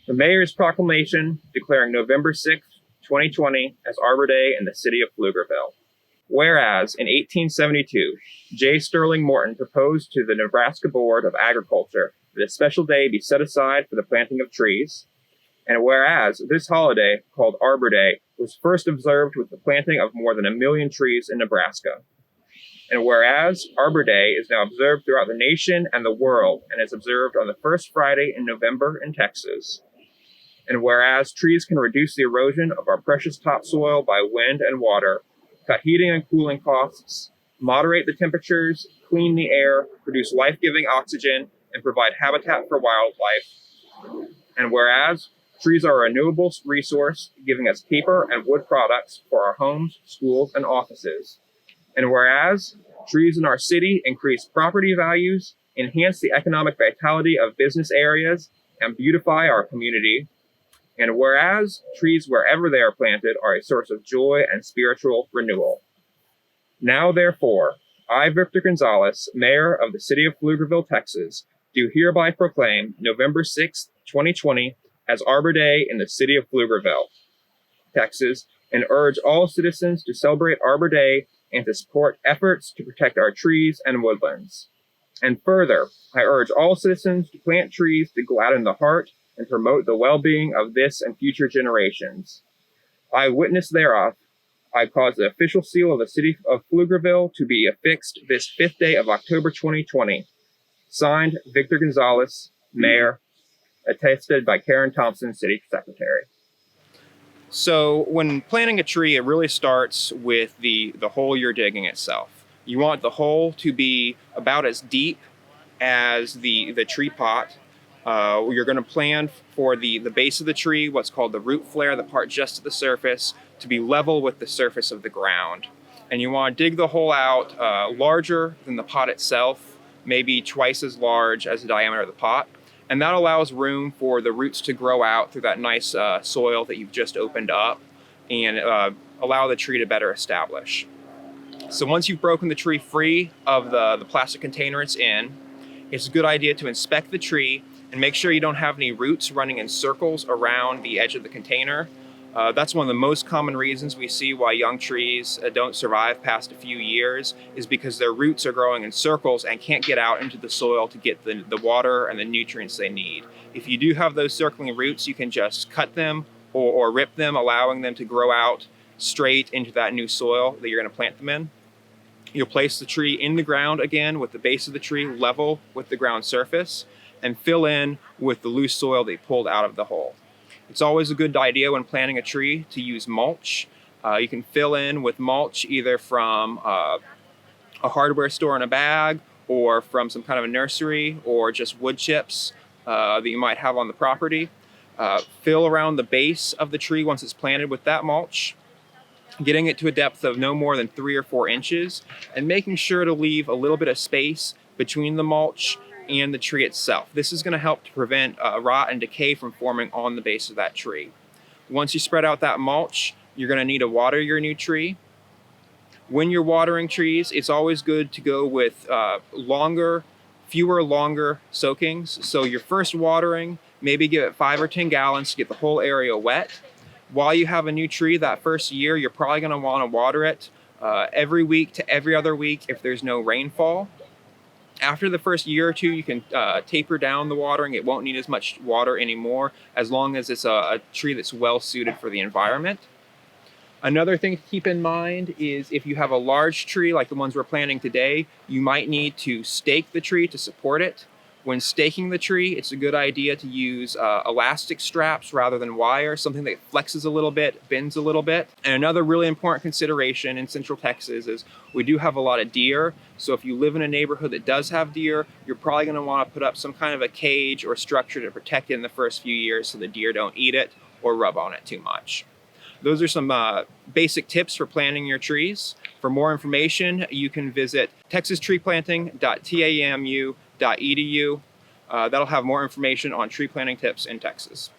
The mayor's proclamation declaring November 6, 2020 as Arbor Day in the city of Pflugerville. Whereas in 1872, J. Sterling Morton proposed to the Nebraska Board of Agriculture that a special day be set aside for the planting of trees. And whereas this holiday, called Arbor Day, was first observed with the planting of more than 1 million trees in Nebraska. And whereas Arbor Day is now observed throughout the nation and the world and is observed on the first Friday in November in Texas. And whereas trees can reduce the erosion of our precious topsoil by wind and water, cut heating and cooling costs, moderate the temperatures, clean the air, produce life-giving oxygen, and provide habitat for wildlife. And whereas trees are a renewable resource, giving us paper and wood products for our homes, schools, and offices. And whereas trees in our city increase property values, enhance the economic vitality of business areas, and beautify our community. And whereas trees wherever they are planted are a source of joy and spiritual renewal. Now, therefore, I, Victor Gonzalez, Mayor of the City of Pflugerville, Texas, do hereby proclaim November 6, 2020 as Arbor Day in the City of Pflugerville, Texas, and urge all citizens to celebrate Arbor Day and to support efforts to protect our trees and woodlands. And further, I urge all citizens to plant trees to gladden the heart and promote the well-being of this and future generations. I witness thereof, I cause the official seal of the City of Pflugerville to be affixed this 5th day of October 2020. Signed, Victor Gonzalez, Mayor, attested by Karen Thompson, City Secretary. So when planting a tree, it really starts with the hole you're digging itself. You want the hole to be about as deep as the tree pot. You're going to plan for the base of the tree, what's called the root flare, the part just at the surface, to be level with the surface of the ground. And you want to dig the hole out larger than the pot itself, maybe twice as large as the diameter of the pot. And that allows room for the roots to grow out through that nice soil that you've just opened up and allow the tree to better establish. So once you've broken the tree free of the plastic container it's in, it's a good idea to inspect the tree and make sure you don't have any roots running in circles around the edge of the container. That's one of the most common reasons we see why young trees don't survive past a few years, is because their roots are growing in circles and can't get out into the soil to get the water and the nutrients they need. If you do have those circling roots, you can just cut them or rip them, allowing them to grow out straight into that new soil that you're going to plant them in. You'll place the tree in the ground again with the base of the tree level with the ground surface and fill in with the loose soil that you pulled out of the hole. It's always a good idea when planting a tree to use mulch. You can fill in with mulch either from a hardware store in a bag or from some kind of a nursery, or just wood chips that you might have on the property. Fill around the base of the tree once it's planted with that mulch, getting it to a depth of no more than 3 or 4 inches, and making sure to leave a little bit of space between the mulch and the tree itself. This is going to help to prevent rot and decay from forming on the base of that tree. Once you spread out that mulch, you're going to need to water your new tree. When you're watering trees, it's always good to go with fewer longer soakings. So your first watering, maybe give it 5 or 10 gallons to get the whole area wet. While you have a new tree that first year, you're probably going to want to water it every week to every other week if there's no rainfall. After the first year or 2, you can taper down the watering. It won't need as much water anymore, as long as it's a tree that's well suited for the environment. Another thing to keep in mind is if you have a large tree like the ones we're planting today, you might need to stake the tree to support it. When staking the tree, it's a good idea to use elastic straps rather than wire, something that flexes a little bit, bends a little bit. And another really important consideration in Central Texas is we do have a lot of deer. So if you live in a neighborhood that does have deer, you're probably going to want to put up some kind of a cage or structure to protect it in the first few years so the deer don't eat it or rub on it too much. Those are some basic tips for planting your trees. For more information, you can visit texastreeplanting.tamu.edu. That'll have more information on tree planting tips in Texas.